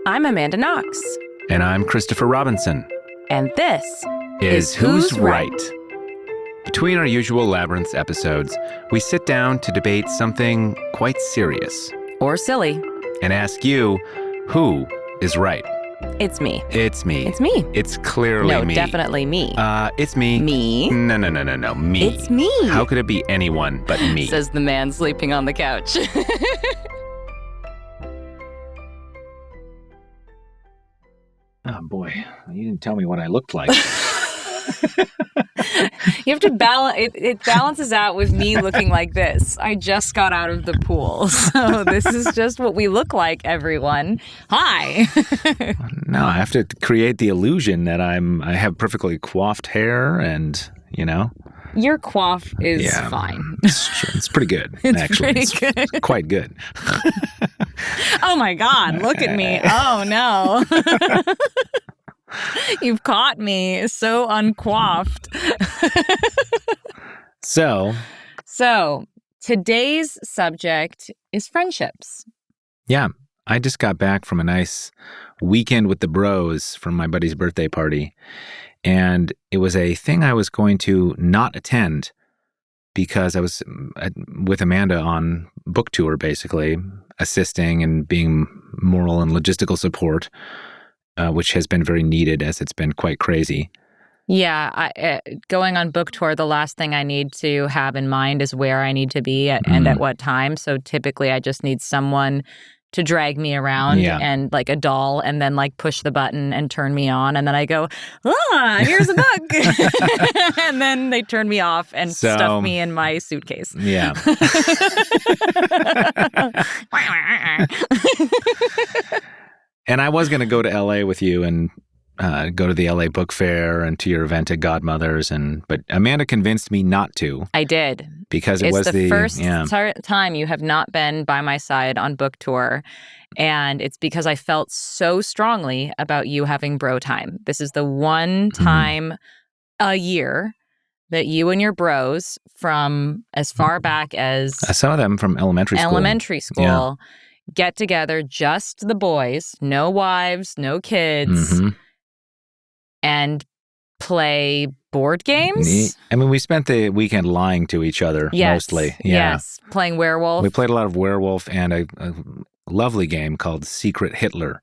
I'm Amanda Knox. And I'm Christopher Robinson. And this is Who's Right? Between our usual Labyrinth episodes, we sit down to debate something quite serious. Or silly. And ask you, who is right? It's me. It's me. It's me. It's clearly me. No, definitely me. It's me. Me? No, me. It's me. How could it be anyone but me? Says the man sleeping on the couch. Oh, boy. You didn't tell me what I looked like. You have to balance. It balances out with me looking like this. I just got out of the pool. So this is just what we look like, everyone. Hi. No, I have to create the illusion that I have perfectly coiffed hair and, Your coif is fine. It's pretty good, actually. It's pretty good. Quite good. Oh, my God. Look at me. Oh, no. You've caught me so uncoiffed. So, today's subject is friendships. Yeah. I just got back from a nice weekend with the bros from my buddy's birthday party. And it was a thing I was going to not attend because I was with Amanda on book tour, basically, assisting and being moral and logistical support, which has been very needed as it's been quite crazy. Yeah, going on book tour, the last thing I need to have in mind is where I need to be and at what time. So typically I just need someone to drag me around and like a doll and then like push the button and turn me on. And then I go, here's a book. And then they turn me off and stuff me in my suitcase. Yeah. And I was going to go to LA with you and go to the LA Book Fair and to your event at Godmother's, but Amanda convinced me not to. I did. Because it was the first time you have not been by my side on book tour, and it's because I felt so strongly about you having bro time. This is the one time a year that you and your bros from as far back as some of them from elementary school. Get together, just the boys, no wives, no kids, and play board games. I mean, we spent the weekend lying to each other mostly. Yeah. Yes, playing werewolf. We played a lot of werewolf and a lovely game called Secret Hitler,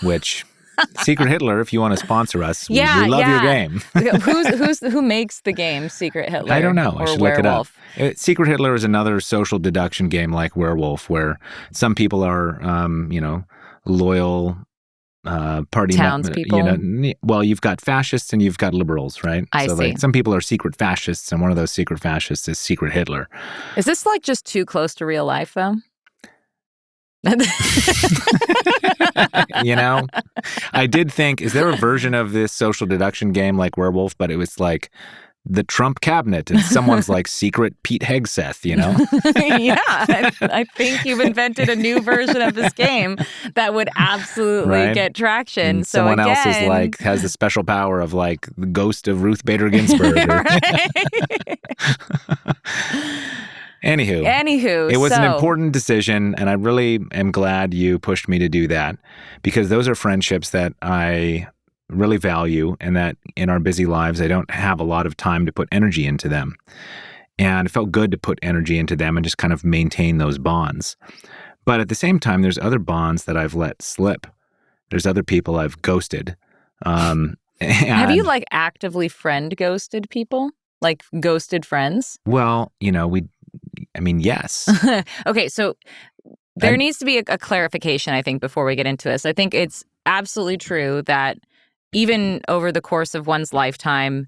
which... Secret Hitler, if you want to sponsor us, we love your game. Who makes the game Secret Hitler? I don't know. I should werewolf? Look it up. Secret Hitler is another social deduction game like Werewolf, where some people are, loyal party townspeople. Well, you've got fascists and you've got liberals, right? I see. Like, some people are secret fascists, and one of those secret fascists is Secret Hitler. Is this like just too close to real life, though? I did think, is there a version of this social deduction game like Werewolf, but it was like the Trump cabinet and someone's like secret Pete Hegseth, Yeah, I think you've invented a new version of this game that would absolutely get traction. And someone else is like, has the special power of like the ghost of Ruth Bader Ginsburg. Anywho, it was an important decision, and I really am glad you pushed me to do that, because those are friendships that I really value, and that in our busy lives, I don't have a lot of time to put energy into them. And it felt good to put energy into them and just kind of maintain those bonds. But at the same time, there's other bonds that I've let slip. There's other people I've ghosted. Have you like actively friend ghosted people? Like ghosted friends? Well, yes. Okay, so there needs to be a clarification, I think, before we get into this. I think it's absolutely true that even over the course of one's lifetime,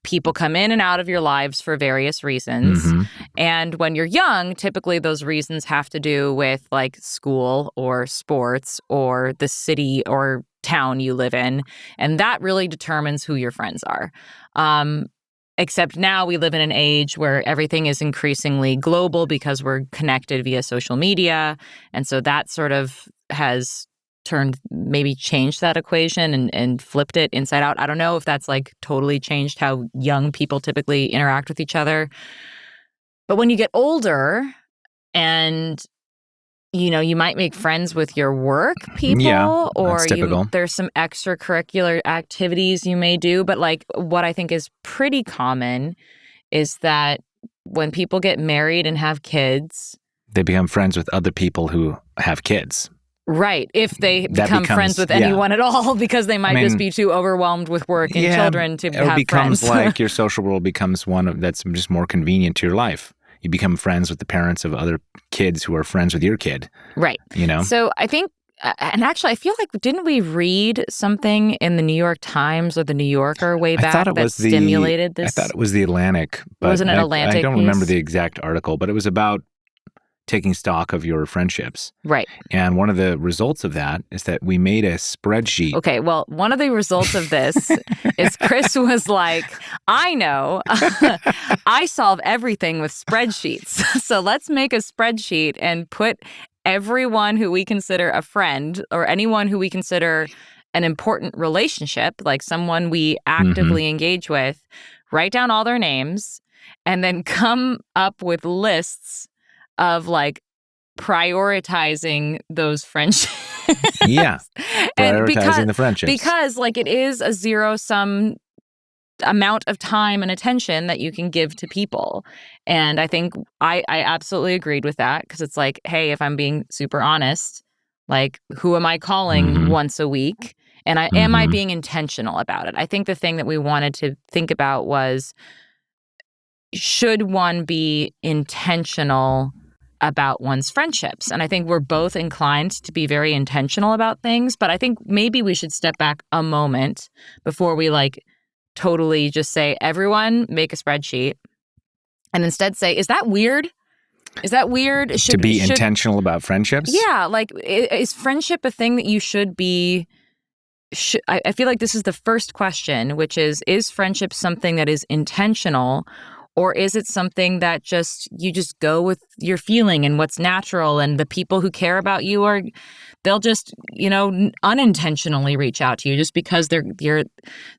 people come in and out of your lives for various reasons. And when you're young, typically those reasons have to do with like school or sports or the city or town you live in. And that really determines who your friends are. Except now we live in an age where everything is increasingly global because we're connected via social media. And so that sort of has maybe changed that equation and flipped it inside out. I don't know if that's like totally changed how young people typically interact with each other. But when you get older and you might make friends with your work people, Yeah, or that's typical. there's some extracurricular activities you may do. But like what I think is pretty common is that when people get married and have kids, they become friends with other people who have kids. Right. If they become friends with anyone at all, because they might just be too overwhelmed with work and children to have friends. It becomes like your social world becomes one that's just more convenient to your life. You become friends with the parents of other kids who are friends with your kid. Right. So I think, and actually I feel like, didn't we read something in the New York Times or the New Yorker way back that stimulated this? I thought it was the Atlantic. But wasn't it Atlantic? I don't remember the exact article, but it was about taking stock of your friendships. Right. And one of the results of that is that we made a spreadsheet. Okay, well, one of the results of this is Chris was like, I know, I solve everything with spreadsheets. So let's make a spreadsheet and put everyone who we consider a friend or anyone who we consider an important relationship, like someone we actively engage with, write down all their names, and then come up with lists of like prioritizing those friendships. Yeah. Prioritizing the friendships. Because like it is a zero-sum amount of time and attention that you can give to people. And I think I absolutely agreed with that, because it's like, hey, if I'm being super honest, like who am I calling once a week? And am I being intentional about it? I think the thing that we wanted to think about was, should one be intentional about one's friendships? And I think we're both inclined to be very intentional about things, but I think maybe we should step back a moment before we like totally just say, everyone make a spreadsheet, and instead say, is that weird? Is that weird? To be intentional about friendships? Yeah. Like, is friendship a thing that you should be? I feel like this is the first question, which is friendship something that is intentional? Or is it something that you just go with your feeling and what's natural, and the people who care about you they'll just, unintentionally reach out to you just because they're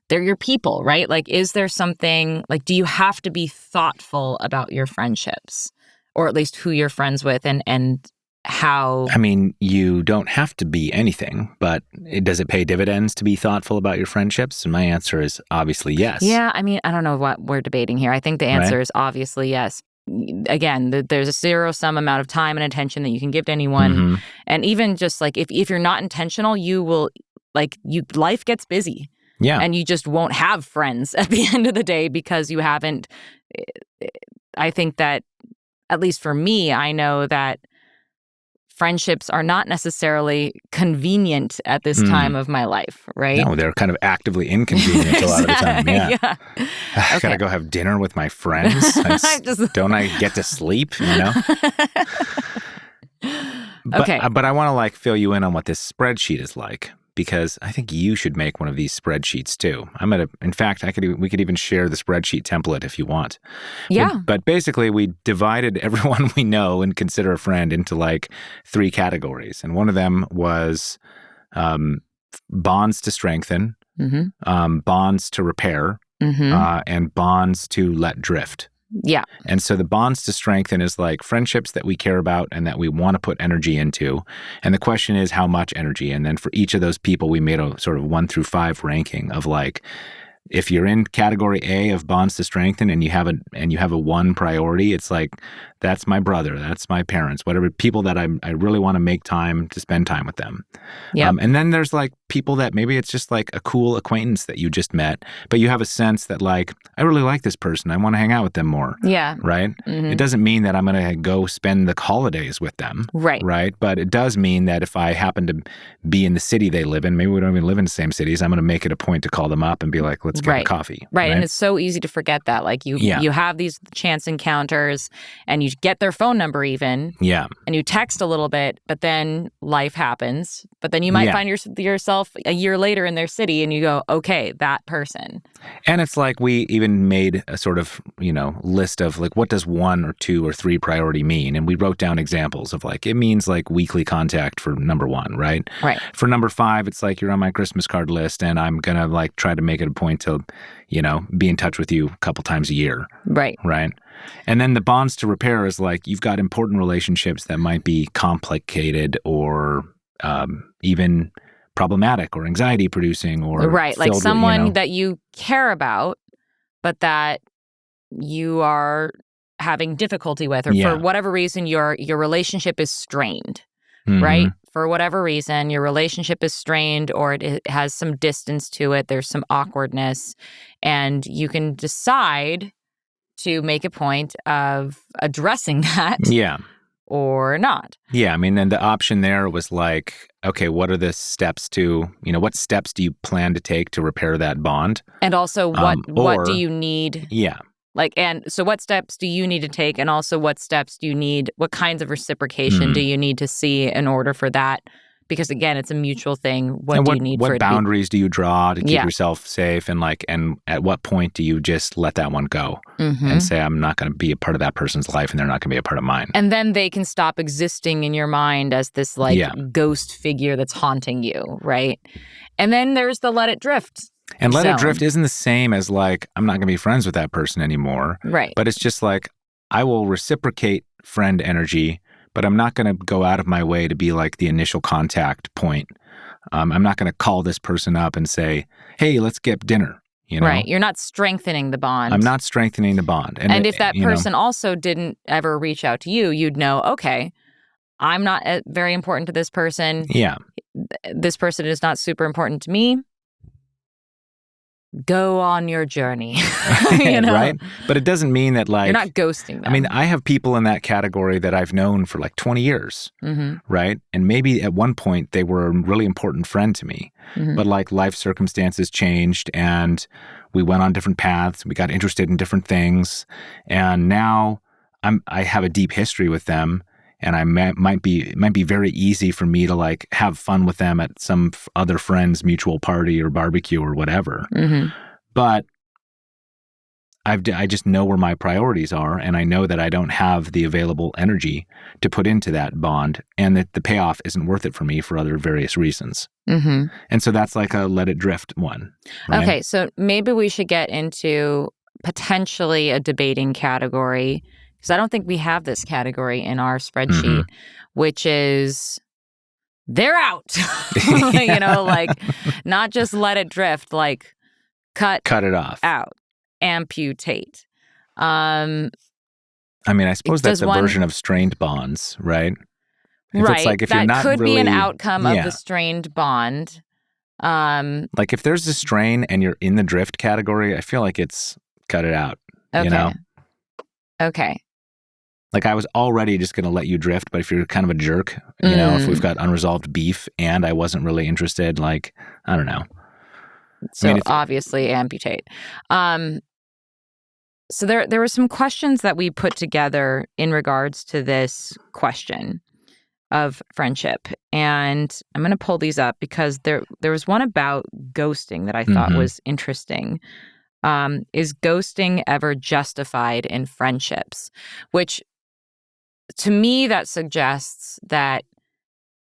your people, right? Like, is there something, like, do you have to be thoughtful about your friendships, or at least who you're friends with and how? I mean, you don't have to be anything, but does it pay dividends to be thoughtful about your friendships? And my answer is obviously yes. Yeah, I mean, I don't know what we're debating here. I think the answer is obviously yes. Again, there's a zero-sum amount of time and attention that you can give to anyone. And even just like if you're not intentional, life gets busy. Yeah. And you just won't have friends at the end of the day because you haven't. I think that, at least for me, I know that friendships are not necessarily convenient at this time of my life, right? No, they're kind of actively inconvenient a lot of the time. Yeah. I gotta go have dinner with my friends. Don't I get to sleep, But I want to fill you in on what this spreadsheet is like, because I think you should make one of these spreadsheets too. In fact, we could even share the spreadsheet template if you want. Yeah. But basically, we divided everyone we know and consider a friend into 3 categories. And one of them was bonds to strengthen, bonds to repair, and bonds to let drift. Yeah. And so the bonds to strengthen is like friendships that we care about and that we want to put energy into. And the question is how much energy. And then for each of those people, we made a sort of 1 through 5 ranking of if you're in category A of bonds to strengthen and you have a 1 priority, it's like, that's my brother, that's my parents, whatever, people that I really want to make time to spend time with them. Yeah. And then there's people that maybe it's just a cool acquaintance that you just met, but you have a sense that I really like this person, I want to hang out with them more. Yeah. Right? It doesn't mean that I'm going to go spend the holidays with them. Right. Right? But it does mean that if I happen to be in the city they live in, maybe we don't even live in the same cities, I'm going to make it a point to call them up and be like, let's get a coffee. Right. And it's so easy to forget that. You have these chance encounters and you get their phone number even. Yeah. And you text a little bit, but then life happens. But then you might find yourself a year later in their city and you go, okay, that person. And it's like we even made a sort of, list of like, what does 1 or 2 or 3 priority mean? And we wrote down examples of like, it means like weekly contact for number 1, right? Right. For number 5, it's like you're on my Christmas card list and I'm going to like try to make it a point to, be in touch with you a couple times a year. Right. Right. And then the bonds to repair is like, you've got important relationships that might be complicated or even problematic or anxiety producing or right, like someone that you care about, but that you are having difficulty with, or for whatever reason your relationship is strained, right? For whatever reason, your relationship is strained or it has some distance to it. There's some awkwardness, and you can decide to make a point of addressing that. Yeah. Or not. Yeah, I mean, then the option there was like, okay, what are the steps to, what steps do you plan to take to repair that bond? And also, what do you need? Yeah. Like, and so what steps do you need to take? And also, what steps do you need? What kinds of reciprocation do you need to see in order for that? Because again, it's a mutual thing. What do you need for it? What boundaries do you draw to keep yourself safe? And at what point do you just let that one go and say, I'm not going to be a part of that person's life and they're not going to be a part of mine? And then they can stop existing in your mind as this ghost figure that's haunting you, right? And then there's the let it drift. And let it drift isn't the same as like, I'm not going to be friends with that person anymore. Right. But it's just like, I will reciprocate friend energy, but I'm not going to go out of my way to be like the initial contact point. I'm not going to call this person up and say, hey, let's get dinner. Right. You're not strengthening the bond. I'm not strengthening the bond. And if that person also didn't ever reach out to you, you'd know, okay, I'm not very important to this person. Yeah. This person is not super important to me. Go on your journey. Right? But it doesn't mean that like... You're not ghosting them. I mean, I have people in that category that I've known for like 20 years, right? And maybe at one point they were a really important friend to me. But like life circumstances changed and we went on different paths. We got interested in different things. And now I have a deep history with them. And it might be very easy for me to like have fun with them at some other friend's mutual party or barbecue or whatever. But I just know where my priorities are, and I know that I don't have the available energy to put into that bond, and that the payoff isn't worth it for me for other various reasons. And so that's like a let it drift one. Right? Okay, so maybe we should get into potentially a debating category. Because I don't think we have this category in our spreadsheet, which is they're out. Like not just let it drift, like cut it off, out, amputate. I mean, I suppose that's a version of strained bonds, right? Right. It's like if that you're not could really, be an outcome of the strained bond. Like if there's a strain and you're in the drift category, I feel like it's cut it out. Okay. Okay. Like I was already just going to let you drift, but if you're kind of a jerk, if we've got unresolved beef and I wasn't really interested, like, I don't know. So obviously amputate. So there were some questions that we put together in regards to this question of friendship. And I'm going to pull these up because there was one about ghosting that I thought was interesting. Is ghosting ever justified in friendships? Which to me, that suggests that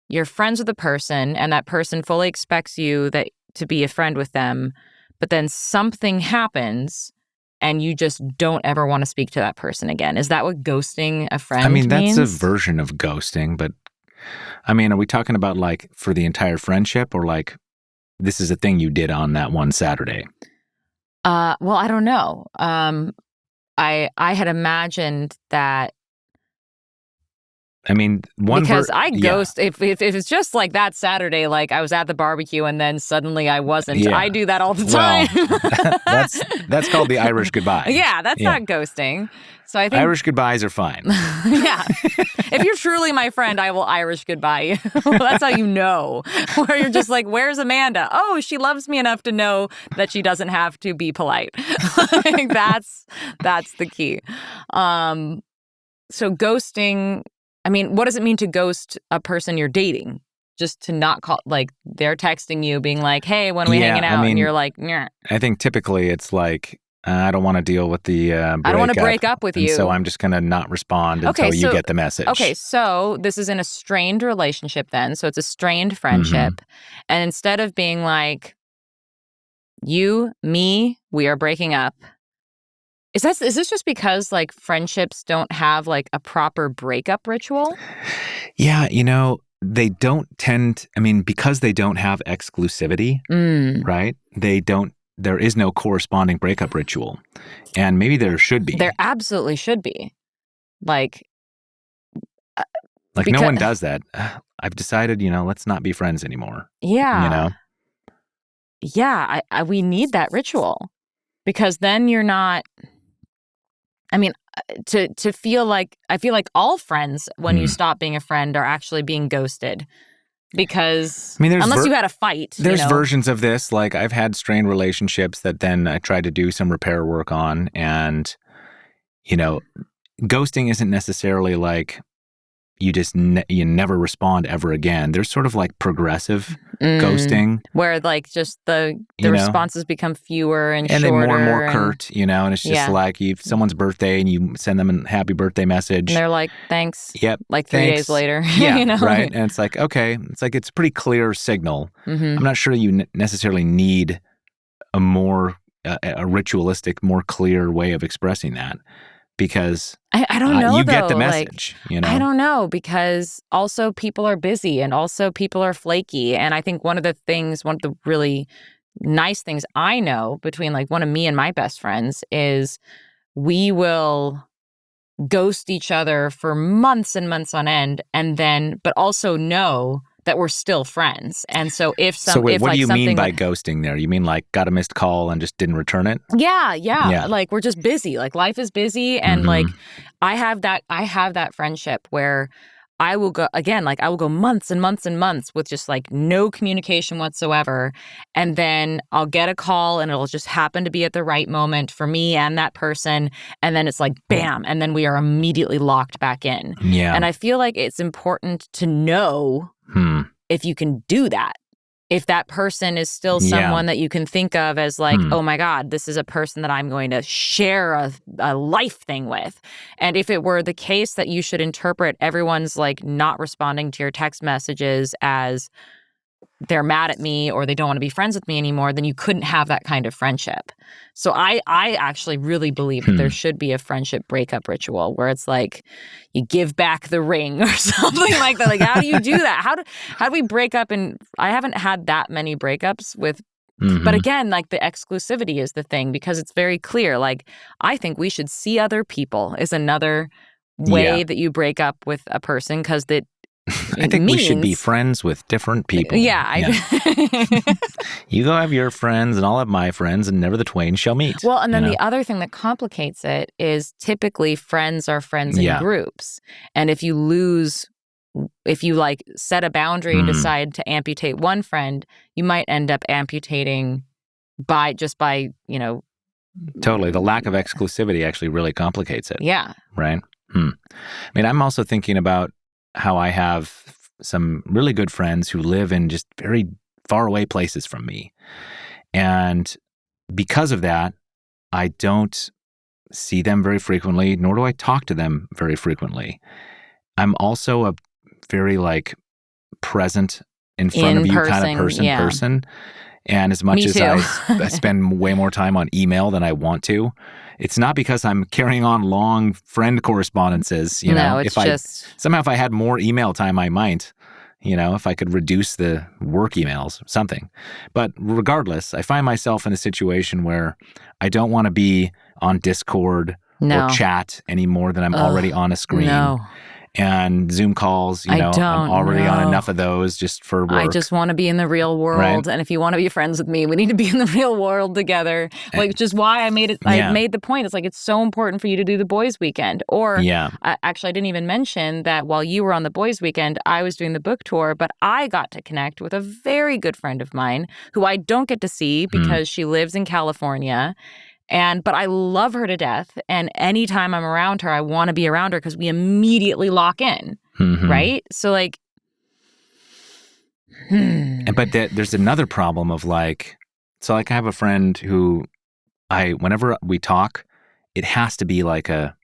you're friends with a person and that person fully expects you to be a friend with them, but then something happens and you just don't ever want to speak to that person again. Is that what ghosting a friend means? That's a version of ghosting, but I mean, are we talking about like for the entire friendship or like this is a thing you did on that one Saturday? Well, I don't know. I had imagined that. I mean, I ghost if it's just like that Saturday, like I was at the barbecue and then suddenly I wasn't. Yeah. I do that all the time. Well, that's called the Irish goodbye. Yeah, that's not ghosting. So I think Irish goodbyes are fine. Yeah, if you're truly my friend, I will Irish goodbye you. That's how you know. Where you're just like, "Where's Amanda? Oh, she loves me enough to know that she doesn't have to be polite." Like, that's the key. So ghosting. I mean, what does it mean to ghost a person you're dating? just to not call, like they're texting you being like, hey, when are we hanging out? And you're like, nah. I think typically it's like, I don't want to deal with the breakup. I don't want to break up with you. So I'm just going to not respond until you get the message. Okay, so this is in a strained relationship then. So it's a strained friendship. Mm-hmm. And instead of being like, you, me, we are breaking up. Is this just because like friendships don't have like a proper breakup ritual? Yeah, they don't tend, because they don't have exclusivity, right? There is no corresponding breakup ritual. And maybe there should be. There absolutely should be. Like no one does that. I've decided, let's not be friends anymore. Yeah. Yeah, we need that ritual. Because then you're not, to feel like, I feel like all friends, when you stop being a friend, are actually being ghosted. Because unless you had a fight. There's versions of this. Like I've had strained relationships that then I tried to do some repair work on. And, ghosting isn't necessarily like you just you never respond ever again. There's sort of like progressive ghosting. Where like just the responses become fewer and shorter. And then more and more curt, and it's just like someone's birthday and you send them a happy birthday message. And they're like, thanks. Yep. Like 3 days later. Yeah, right. And it's like, okay. It's like it's a pretty clear signal. Mm-hmm. I'm not sure you necessarily need a more, a ritualistic, more clear way of expressing that. Because I don't know, you get the message, I don't know, because also people are busy and also people are flaky. And I think one of the really nice things I know between like one of me and my best friends is we will ghost each other for months and months on end, and then, but also know that we're still friends. And so what do you mean by ghosting there? You mean like got a missed call and just didn't return it? Yeah. Like we're just busy. Like life is busy. And like I have that friendship where I will go months and months and months with just like no communication whatsoever. And then I'll get a call and it'll just happen to be at the right moment for me and that person. And then it's like, bam. And then we are immediately locked back in. Yeah. And I feel like it's important to know if you can do that. If that person is still someone that you can think of as like, oh my God, this is a person that I'm going to share a life thing with. And if it were the case that you should interpret everyone's like not responding to your text messages as they're mad at me or they don't want to be friends with me anymore, then you couldn't have that kind of friendship. So I actually really believe that there should be a friendship breakup ritual where it's like you give back the ring or something like that. Like, how do you do that? How do we break up? And I haven't had that many breakups with, but again, like the exclusivity is the thing because it's very clear. Like, I think we should see other people is another way that you break up with a person because I think we should be friends with different people. Yeah. You go have your friends and I'll have my friends and never the twain shall meet. Well, and then the other thing that complicates it is typically friends are friends in groups. And if you like set a boundary and decide to amputate one friend, you might end up amputating by Totally. The lack of exclusivity actually really complicates it. Yeah. Right? I'm also thinking about how I have some really good friends who live in just very far away places from me. And because of that, I don't see them very frequently, nor do I talk to them very frequently. I'm also a very present in front of you kind of person. And as much as I spend way more time on email than I want to, it's not because I'm carrying on long friend correspondences. If I had more email time, I might, if I could reduce the work emails, something. But regardless, I find myself in a situation where I don't want to be on Discord or chat any more than I'm already on a screen. No. And Zoom calls, I'm already on enough of those just for work. I just want to be in the real world. Right? And if you want to be friends with me, we need to be in the real world together. Which is why I made it. I made the point. It's like, it's so important for you to do the boys' weekend. Or actually, I didn't even mention that while you were on the boys' weekend, I was doing the book tour, but I got to connect with a very good friend of mine who I don't get to see because she lives in California. But I love her to death. And anytime I'm around her, I want to be around her because we immediately lock in. Right? So But there's another problem of like, so like I have a friend who whenever we talk, it has to be like a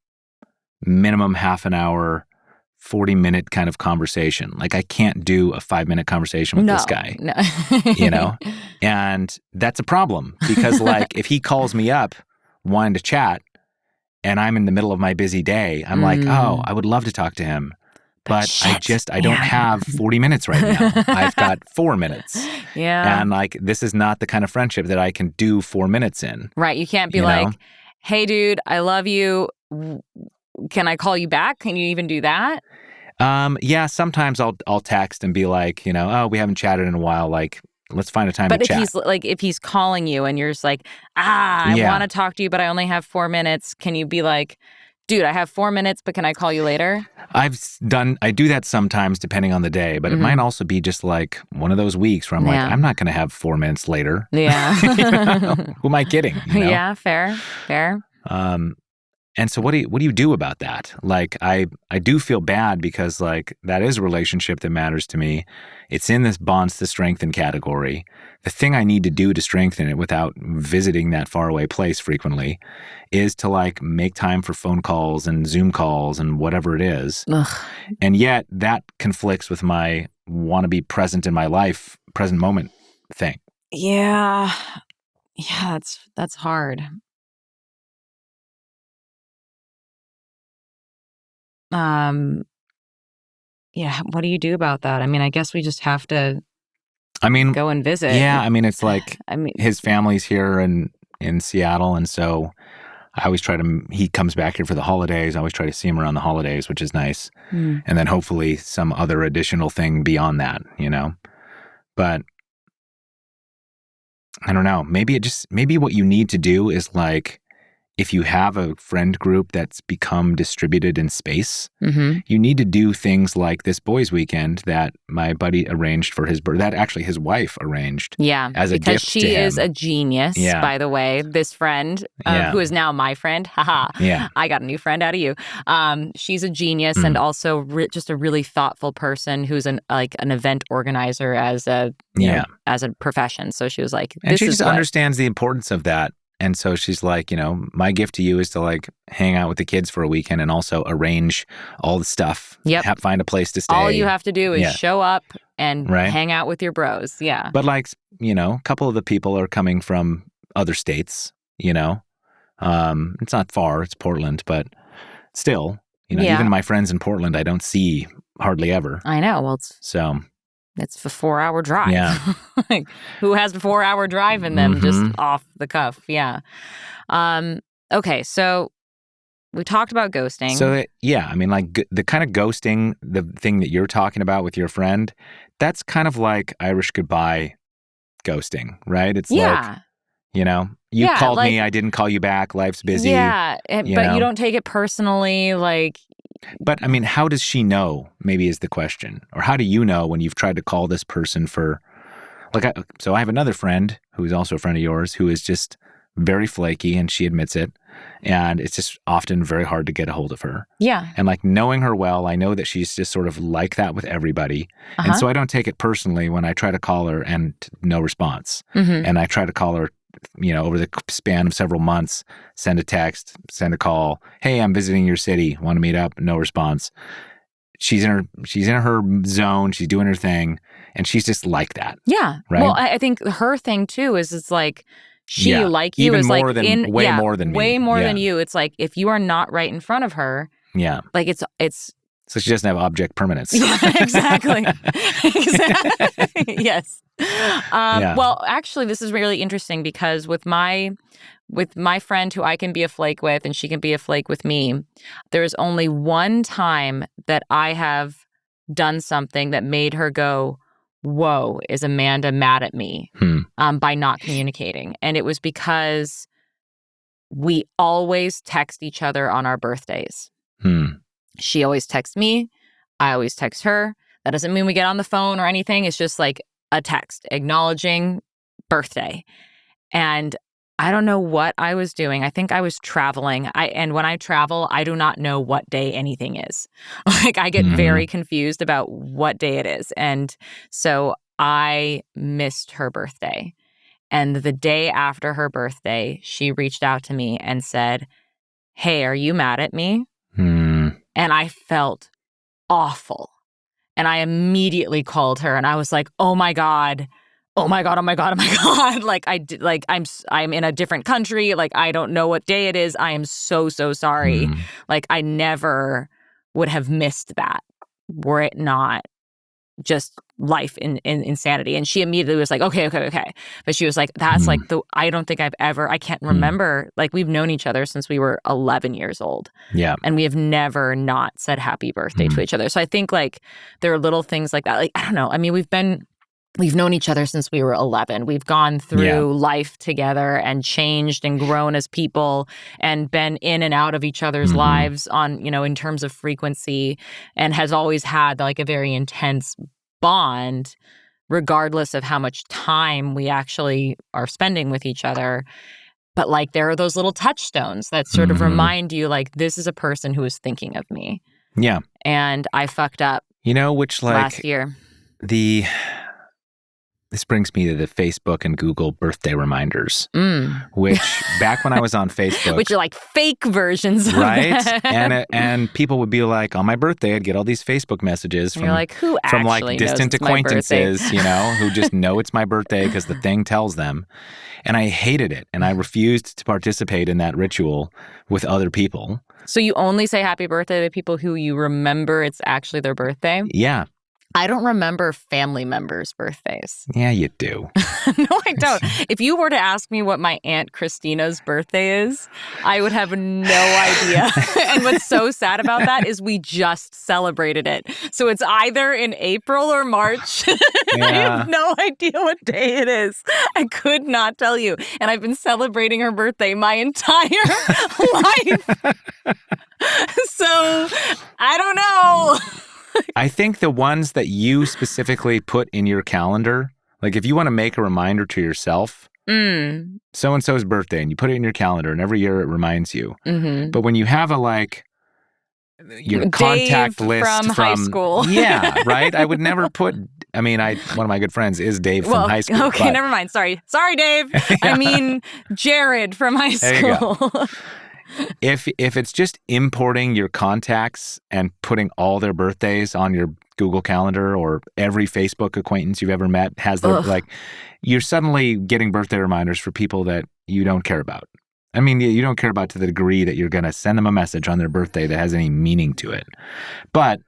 minimum half an hour, 40-minute kind of conversation. Like I can't do a 5-minute conversation with this guy, No. you know? And that's a problem because like if he calls me up wanting to chat and I'm in the middle of my busy day, I'm like, oh, I would love to talk to him. But I don't have 40 minutes right now. I've got 4 minutes. Yeah. And like, this is not the kind of friendship that I can do 4 minutes in. Right. You can't be like, hey, dude, I love you. Can I call you back? Can you even do that? Yeah, sometimes I'll text and be like, oh, we haven't chatted in a while. Like, let's find a time to chat. But if he's calling you and you're just like, I want to talk to you, but I only have 4 minutes. Can you be like, dude, I have 4 minutes, but can I call you later? I do that sometimes depending on the day, but it might also be just like one of those weeks where I'm like, I'm not going to have 4 minutes later. Yeah. Who am I kidding? Yeah, fair. And so what do you do about that? Like, I do feel bad because like that is a relationship that matters to me. It's in this bonds to strengthen category. The thing I need to do to strengthen it without visiting that faraway place frequently is to like make time for phone calls and Zoom calls and whatever it is. Ugh. And yet that conflicts with my want to be present in my life, present moment thing. Yeah. Yeah, that's hard. Yeah, what do you do about that? I mean, I guess we just have to go and visit. Yeah, I mean, it's like his family's here in Seattle, and so I always he comes back here for the holidays. I always try to see him around the holidays, which is nice. And then hopefully some other additional thing beyond that, But I don't know. Maybe what you need to do is like, if you have a friend group that's become distributed in space, you need to do things like this boys' weekend that my buddy arranged for his birthday, that actually his wife arranged. Yeah, as a gift to him. Because she is a genius, by the way. This friend, who is now my friend, haha. Yeah, I got a new friend out of you. She's a genius and also just a really thoughtful person who's an event organizer as a as a profession. So she was like, and she just understands the importance of that. And so she's like, my gift to you is to like hang out with the kids for a weekend and also arrange all the stuff. Yep. Find a place to stay. All you have to do is show up and hang out with your bros. Yeah. But like, a couple of the people are coming from other states, It's not far. It's Portland, but still, even my friends in Portland, I don't see hardly ever. I know. Well, it's a 4-hour drive. Yeah. Like, who has a 4-hour drive in them just off the cuff? Yeah. Okay, so we talked about ghosting. So, like the kind of ghosting, the thing that you're talking about with your friend, that's kind of like Irish goodbye ghosting, right? It's like, you called me, I didn't call you back, life's busy. Yeah, but you don't take it personally, like... But, I mean, how does she know, maybe is the question? Or how do you know when you've tried to call this person for... So I have another friend who is also a friend of yours who is just very flaky, and she admits it. And it's just often very hard to get a hold of her. Yeah. And like knowing her well, I know that she's just sort of like that with everybody. And so I don't take it personally when I try to call her and no response. And I try to call her over the span of several months, send a text, send a call. Hey, I'm visiting your city. Want to meet up? No response. She's in her zone. She's doing her thing, and she's just like that. Yeah. Right. Well, I think her thing too is it's like she like you even is more like than way more than me. Way more than you. It's like if you are not right in front of her. Yeah. Like it's. So she doesn't have object permanence. Yeah, exactly. Exactly. Yes. Well, actually, this is really interesting because with my friend who I can be a flake with and she can be a flake with me, there's only one time that I have done something that made her go, whoa, is Amanda mad at me by not communicating? And it was because we always text each other on our birthdays. She always texts me. I always text her. That doesn't mean we get on the phone or anything. It's just like a text acknowledging birthday. And I don't know what I was doing. I think I was traveling. And when I travel, I do not know what day anything is. Like I get very confused about what day it is. And so I missed her birthday. And the day after her birthday, she reached out to me and said, "Hey, are you mad at me?" And I felt awful. And I immediately called her and I was like, "Oh my God. Oh my God, oh my God, oh my God." I'm in a different country. Like, I don't know what day it is. I am so, so sorry. Like, I never would have missed that were it not just life in insanity. And she immediately was like, okay. But she was like, that's like I don't think I can't remember. Like, we've known each other since we were 11 years old. Yeah. And we have never not said happy birthday to each other. So I think like there are little things like that. Like, I don't know. I mean, we've known each other since we were 11. We've gone through life together and changed and grown as people and been in and out of each other's lives on, in terms of frequency, and has always had like a very intense bond, regardless of how much time we actually are spending with each other. But like, there are those little touchstones that sort of remind you, like, this is a person who is thinking of me. Yeah. And I fucked up. Which like last year. This brings me to the Facebook and Google birthday reminders, which back when I was on Facebook, which are like fake versions of right? that. And people would be like, on my birthday, I'd get all these Facebook messages from, you're like, who actually from like distant knows acquaintances, who just know it's my birthday because the thing tells them. And I hated it. And I refused to participate in that ritual with other people. So you only say happy birthday to people who you remember it's actually their birthday? Yeah. I don't remember family members' birthdays. Yeah, you do. No, I don't. If you were to ask me what my Aunt Christina's birthday is, I would have no idea. And what's so sad about that is we just celebrated it. So it's either in April or March. I have no idea what day it is. I could not tell you. And I've been celebrating her birthday my entire life. So I don't know. I think the ones that you specifically put in your calendar, like if you want to make a reminder to yourself, so-and-so's birthday, and you put it in your calendar, and every year it reminds you. But when you have your Dave contact list from high school. Yeah, right? I would never put, one of my good friends is Dave from high school. Okay, never mind. Sorry, Dave. Yeah. I mean, Jared from high school. If it's just importing your contacts and putting all their birthdays on your Google Calendar, or every Facebook acquaintance you've ever met has their, you're suddenly getting birthday reminders for people that you don't care about. I mean, you don't care about to the degree that you're going to send them a message on their birthday that has any meaning to it. But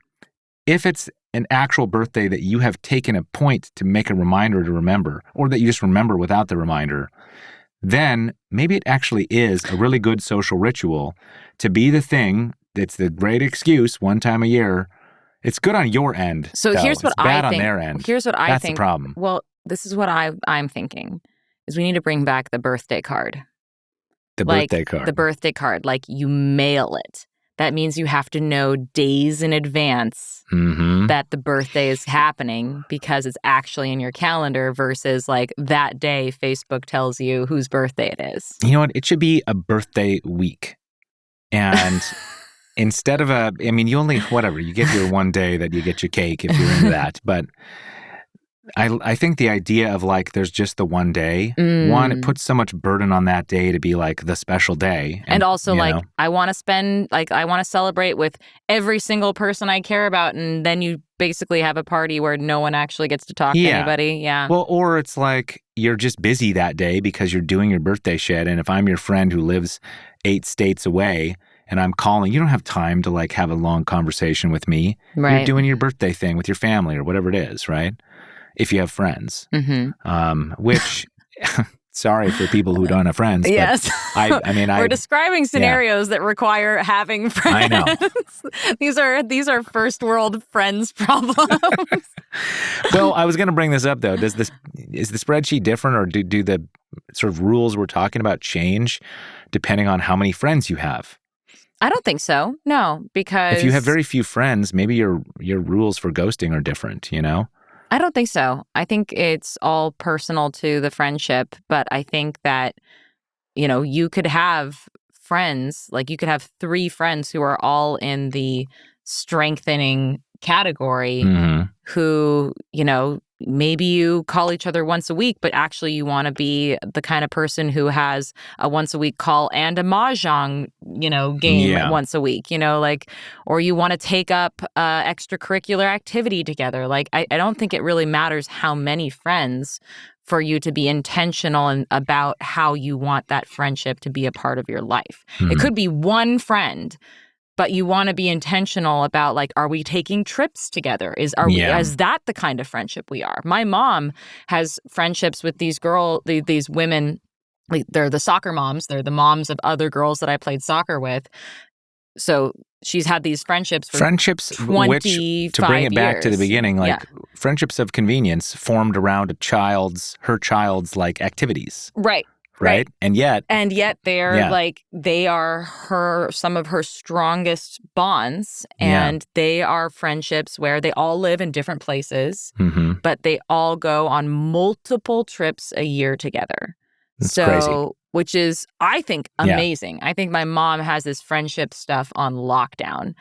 if it's an actual birthday that you have taken a point to make a reminder to remember, or that you just remember without the reminder, then maybe it actually is a really good social ritual to be the thing that's the great excuse one time a year. It's good on your end. So here's what it's bad I think. On their end. Here's what I think. That's the problem. Well, this is what I'm thinking, is we need to bring back the birthday card. The birthday card. The birthday card. Like, you mail it. That means you have to know days in advance that the birthday is happening, because it's actually in your calendar, versus like that day Facebook tells you whose birthday it is. You know what? It should be a birthday week. And instead of you only, you get your one day that you get your cake if you're into that. But I think the idea of like there's just the one day, it puts so much burden on that day to be like the special day. And also I want to celebrate with every single person I care about, and then you basically have a party where no one actually gets to talk to anybody. Yeah. Well, or it's like you're just busy that day because you're doing your birthday shit. And if I'm your friend who lives 8 states away and I'm calling, you don't have time to like have a long conversation with me. Right. You're doing your birthday thing with your family or whatever it is, right? If you have friends, which, sorry for people who don't have friends. Yes. But we're describing scenarios that require having friends. I know. These are first world friends problems. Well, I was going to bring this up though. Is the spreadsheet different, or do the sort of rules we're talking about change depending on how many friends you have? I don't think so. No, because if you have very few friends, maybe your rules for ghosting are different, I don't think so. I think it's all personal to the friendship, but I think that, you could have friends, like you could have 3 friends who are all in the strengthening category who, maybe you call each other once a week, but actually you want to be the kind of person who has a once a week call and a mahjong, game once a week, like, or you want to take up extracurricular activity together. Like, I don't think it really matters how many friends for you to be intentional and about how you want that friendship to be a part of your life. It could be one friend, but you want to be intentional about, like, are we taking trips together? Is that the kind of friendship we are? My mom has friendships with these women. They're the soccer moms. They're the moms of other girls that I played soccer with. So she's had these friendships for 25 which, to bring it back to the beginning, like friendships of convenience formed around her child's like activities. Right. And yet they're like, they are some of her strongest bonds. And they are friendships where they all live in different places, but they all go on multiple trips a year together. That's crazy. Which is, I think, amazing. I think my mom has this friendship stuff on lockdown.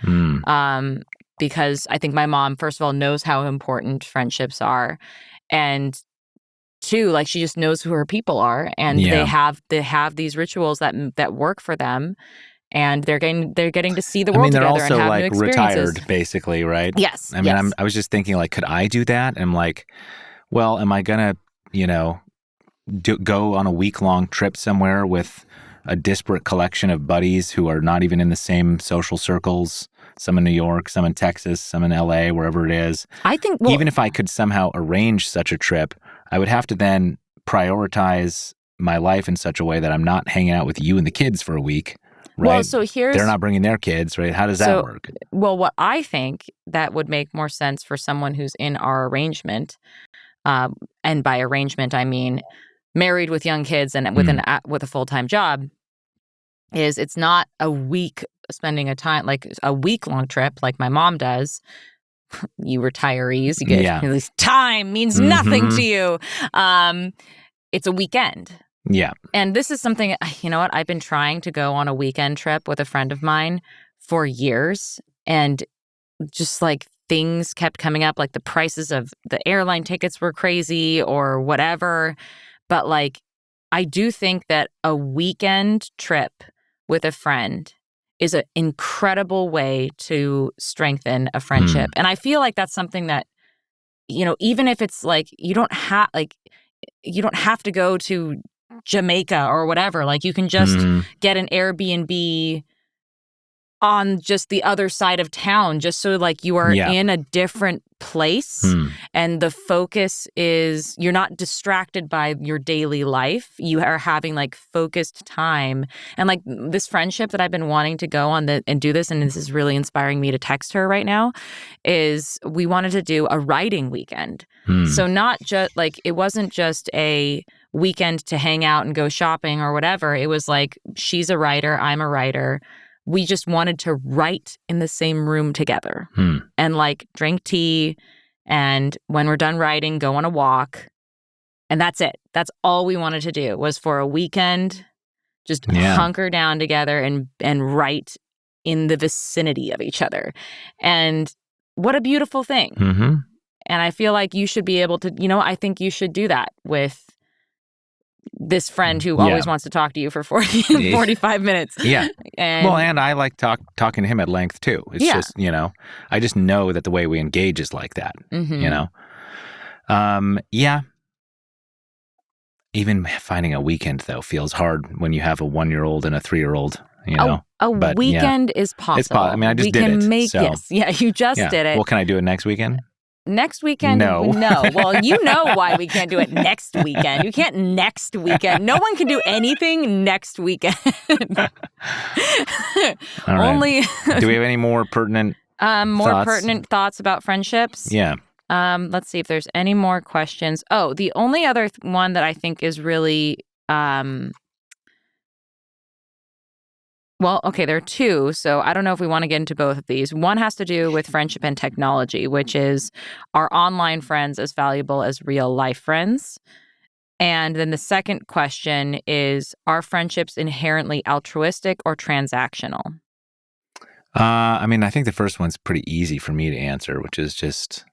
Because I think my mom, first of all, knows how important friendships are. And two, like, she just knows who her people are, and they have these rituals that work for them, and they're getting to see the world together and have new experiences. They're also like retired, basically, right? Yes. I mean, I was just thinking, like, could I do that? And I'm like, well, am I gonna, go on a week-long trip somewhere with a disparate collection of buddies who are not even in the same social circles? Some in New York, some in Texas, some in LA, wherever it is. I think even if I could somehow arrange such a trip, I would have to then prioritize my life in such a way that I'm not hanging out with you and the kids for a week, right? Well, so they're not bringing their kids, right? How does that work? Well, what I think that would make more sense for someone who's in our arrangement, and by arrangement I mean married with young kids and with a full-time job, is it's not a week spending like a week-long trip like my mom does. You retirees, you get this time means nothing to you. It's a weekend. Yeah. And this is something, I've been trying to go on a weekend trip with a friend of mine for years, and just like things kept coming up, like the prices of the airline tickets were crazy or whatever. But like, I do think that a weekend trip with a friend is an incredible way to strengthen a friendship. And I feel like that's something that, even if it's like, you don't have to go to Jamaica or whatever. Like, you can just get an Airbnb on just the other side of town, just so like you are in a different place, and the focus is, you're not distracted by your daily life. You are having like focused time. And like this friendship that I've been wanting to go on and do this, and this is really inspiring me to text her right now, is we wanted to do a writing weekend. So not just like, it wasn't just a weekend to hang out and go shopping or whatever. It was like, she's a writer, I'm a writer. We just wanted to write in the same room together and like drink tea. And when we're done writing, go on a walk. And that's it. That's all we wanted to do, was for a weekend, just hunker down together and write in the vicinity of each other. And what a beautiful thing. And I feel like you should be able to, I think you should do that with this friend who always wants to talk to you for 45 minutes. And I like talking to him at length too. It's just, I just know that the way we engage is like that, Even finding a weekend, though, feels hard when you have a 1-year-old and a 3-year-old, A weekend is possible. It's possible. I mean, I just did it. Yes. Yeah, you just did it. Well, can I do it next weekend? Next weekend? No. Well, you know why we can't do it next weekend. You can't next weekend. No one can do anything next weekend. All right. Only. Do we have any more pertinent pertinent thoughts about friendships? Yeah. Let's see if there's any more questions. Oh, the only other one that I think is really well, okay, there are two, so I don't know if we want to get into both of these. One has to do with friendship and technology, which is, are online friends as valuable as real life friends? And then the second question is, are friendships inherently altruistic or transactional? I mean, I think the first one's pretty easy for me to answer, which is just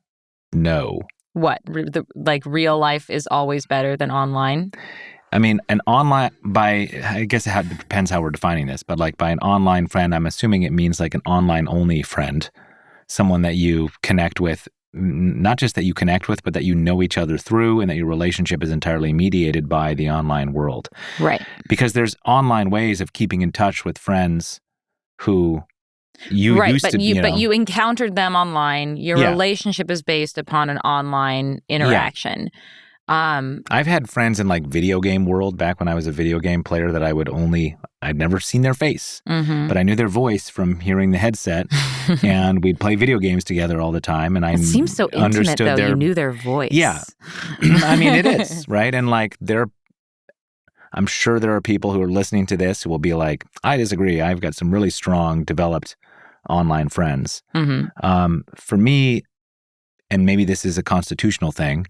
no. What? Like real life is always better than online? I mean, I guess it depends how we're defining this, but like by an online friend, I'm assuming it means like an online only friend, someone that you connect with, not just that you connect with, but that you know each other through, and that your relationship is entirely mediated by the online world. Right. Because there's online ways of keeping in touch with friends who you used to, but you encountered them online. Your relationship is based upon an online interaction. I've had friends in like video game world back when I was a video game player that I'd never seen their face, but I knew their voice from hearing the headset, and we'd play video games together all the time. And it seems so intimate, though. You knew their voice. Yeah, I mean it is, right? And like I'm sure there are people who are listening to this who will be like, I disagree. I've got some really strong, developed online friends. For me, and maybe this is a constitutional thing,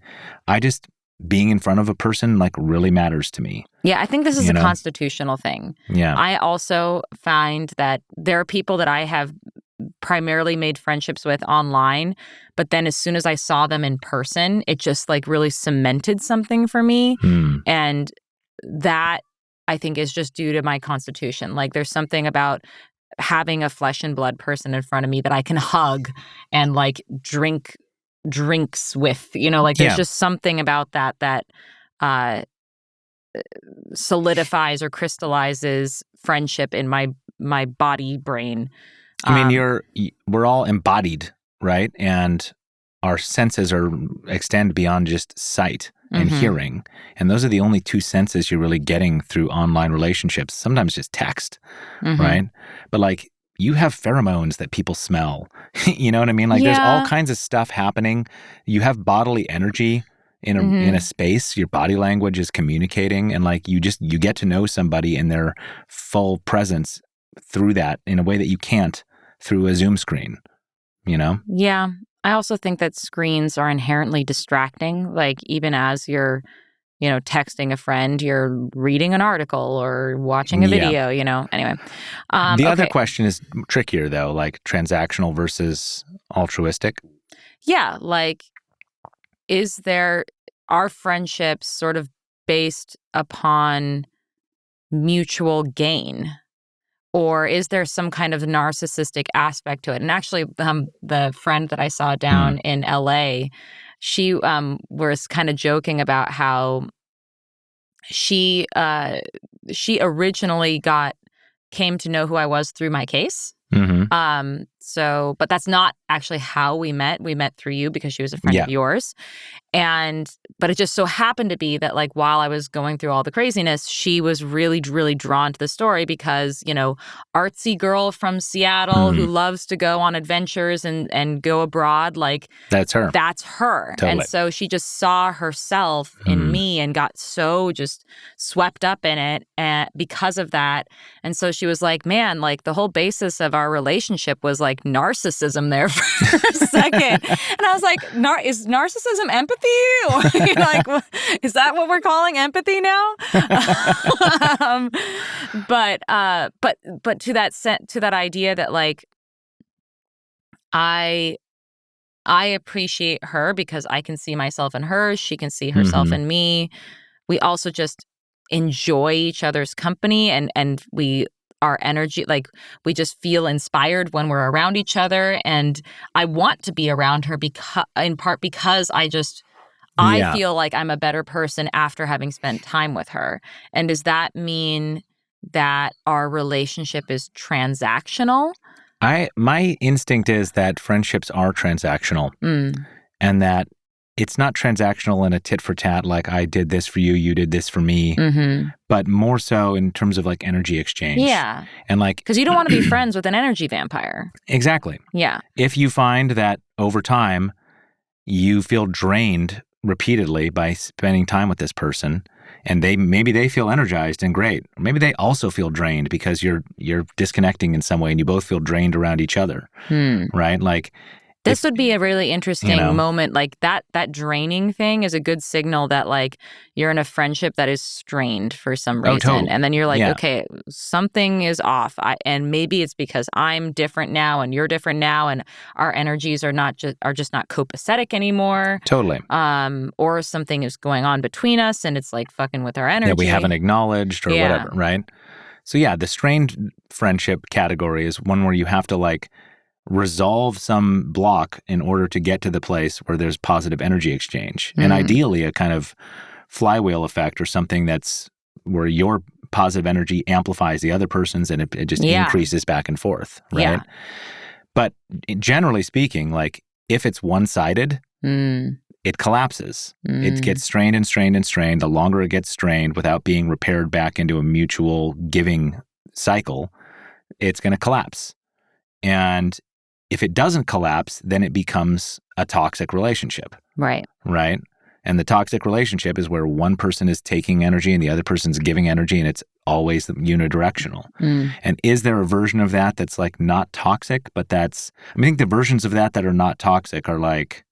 being in front of a person like really matters to me. Yeah, I think this is a constitutional thing. Yeah. I also find that there are people that I have primarily made friendships with online, but then as soon as I saw them in person, it just like really cemented something for me. And that I think is just due to my constitution. Like there's something about having a flesh and blood person in front of me that I can hug and like drink drinks with, like there's just something about that solidifies or crystallizes friendship in my body brain. I mean, we're all embodied, right? And our senses extend beyond just sight and hearing. And those are the only two senses you're really getting through online relationships. Sometimes just text, right? But like, you have pheromones that people smell. You know what I mean? Like there's all kinds of stuff happening. You have bodily energy in a space. Your body language is communicating, and like you get to know somebody in their full presence through that in a way that you can't through a Zoom screen, Yeah. I also think that screens are inherently distracting. Like even as you're texting a friend, you're reading an article or watching a video, Anyway. The other question is trickier, though, like transactional versus altruistic. Yeah, like, are friendships sort of based upon mutual gain? Or is there some kind of narcissistic aspect to it? And actually, the friend that I saw down in LA, she was kind of joking about how she originally came to know who I was through my case. But that's not actually how we met. We met through you because she was a friend of yours. But it just so happened to be that like while I was going through all the craziness, she was really, really drawn to the story because, artsy girl from Seattle who loves to go on adventures and go abroad, like that's her. Totally. And so she just saw herself in me and got so just swept up in it because of that. And so she was like, man, like the whole basis of our relationship was like narcissism there for a second. And I was like, is narcissism empathy? Or, like, is that what we're calling empathy now? But to that idea that like I appreciate her because I can see myself in her. She can see herself in me. We also just enjoy each other's company and our energy, like we just feel inspired when we're around each other. And I want to be around her in part because I feel like I'm a better person after having spent time with her. And does that mean that our relationship is transactional? My instinct is that friendships are transactional and that it's not transactional in a tit for tat, like I did this for you, you did this for me, but more so in terms of like energy exchange. Yeah. And like, because you don't want to be friends with an energy vampire. Exactly. Yeah. If you find that over time you feel drained repeatedly by spending time with this person, and maybe they feel energized and great, or maybe they also feel drained because you're disconnecting in some way, and you both feel drained around each other, right? Like, This would be a really interesting moment. Like that draining thing is a good signal that like you're in a friendship that is strained for some reason. Totally. And then you're like, okay, something is off. And maybe it's because I'm different now and you're different now and our energies are just not copacetic anymore. Totally. Or something is going on between us and it's like fucking with our energy. That we haven't acknowledged or whatever, right? So yeah, the strained friendship category is one where you have to like resolve some block in order to get to the place where there's positive energy exchange. And ideally a kind of flywheel effect or something that's where your positive energy amplifies the other person's and it just increases back and forth, right? Yeah. But generally speaking, like if it's one-sided, it collapses. It gets strained and strained and strained. The longer it gets strained without being repaired back into a mutual giving cycle, it's going to collapse. And if it doesn't collapse, then it becomes a toxic relationship. Right. Right? And the toxic relationship is where one person is taking energy and the other person's giving energy, and it's always unidirectional. And is there a version of that that's like not toxic, but I think the versions of that are not toxic are like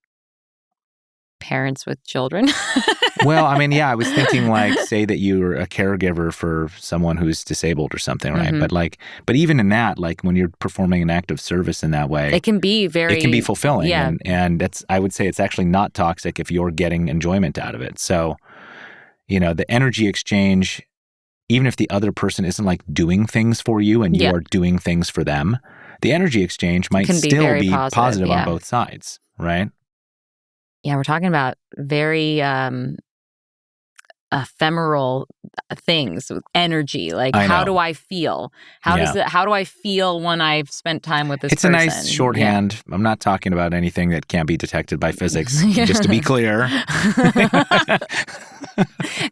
parents with children. Well, I mean, yeah, I was thinking like, say that you're a caregiver for someone who's disabled or something, right? But even in that, like when you're performing an act of service in that way, it can be fulfilling. Yeah. And I would say it's actually not toxic if you're getting enjoyment out of it. So, the energy exchange, even if the other person isn't like doing things for you and you are doing things for them, the energy exchange might still be positive on both sides, right? Yeah, we're talking about very ephemeral things with energy. Like, how do I feel? How do I feel when I've spent time with this person? It's a nice shorthand. Yeah. I'm not talking about anything that can't be detected by physics, just to be clear.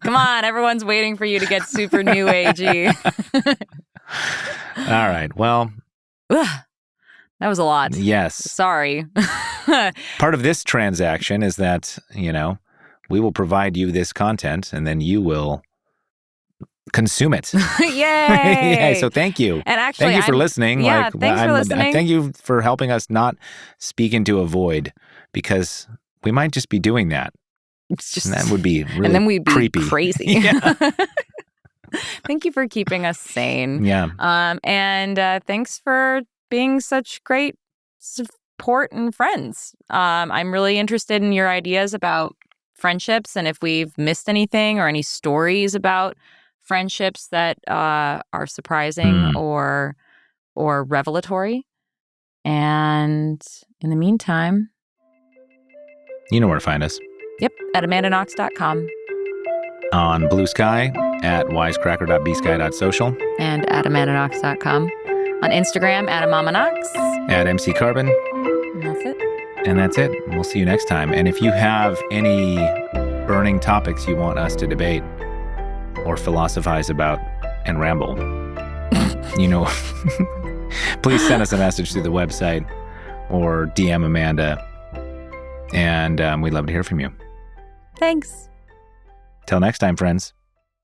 Come on, everyone's waiting for you to get super new agey. All right, well. That was a lot. Yes. Sorry. Part of this transaction is that, we will provide you this content and then you will consume it. Yay! So thank you. And actually, thank you for listening. Yeah, thanks for listening. Thank you for helping us not speak into a void, because we might just be doing that. It's just, and that would be really and then we'd be creepy. Crazy. Thank you for keeping us sane. Yeah. And thanks for being such great support and friends. I'm really interested in your ideas about friendships and if we've missed anything or any stories about friendships that are surprising or revelatory. And in the meantime, you know where to find us. Yep, at AmandaKnox.com. On Bluesky at wisecracker.bsky.social. And at AmandaKnox.com. On Instagram at AmamaKnox. At MC Carbon. And that's it. And that's it. We'll see you next time. And if you have any burning topics you want us to debate or philosophize about and ramble, please send us a message through the website or DM Amanda. And we'd love to hear from you. Thanks. Till next time, friends.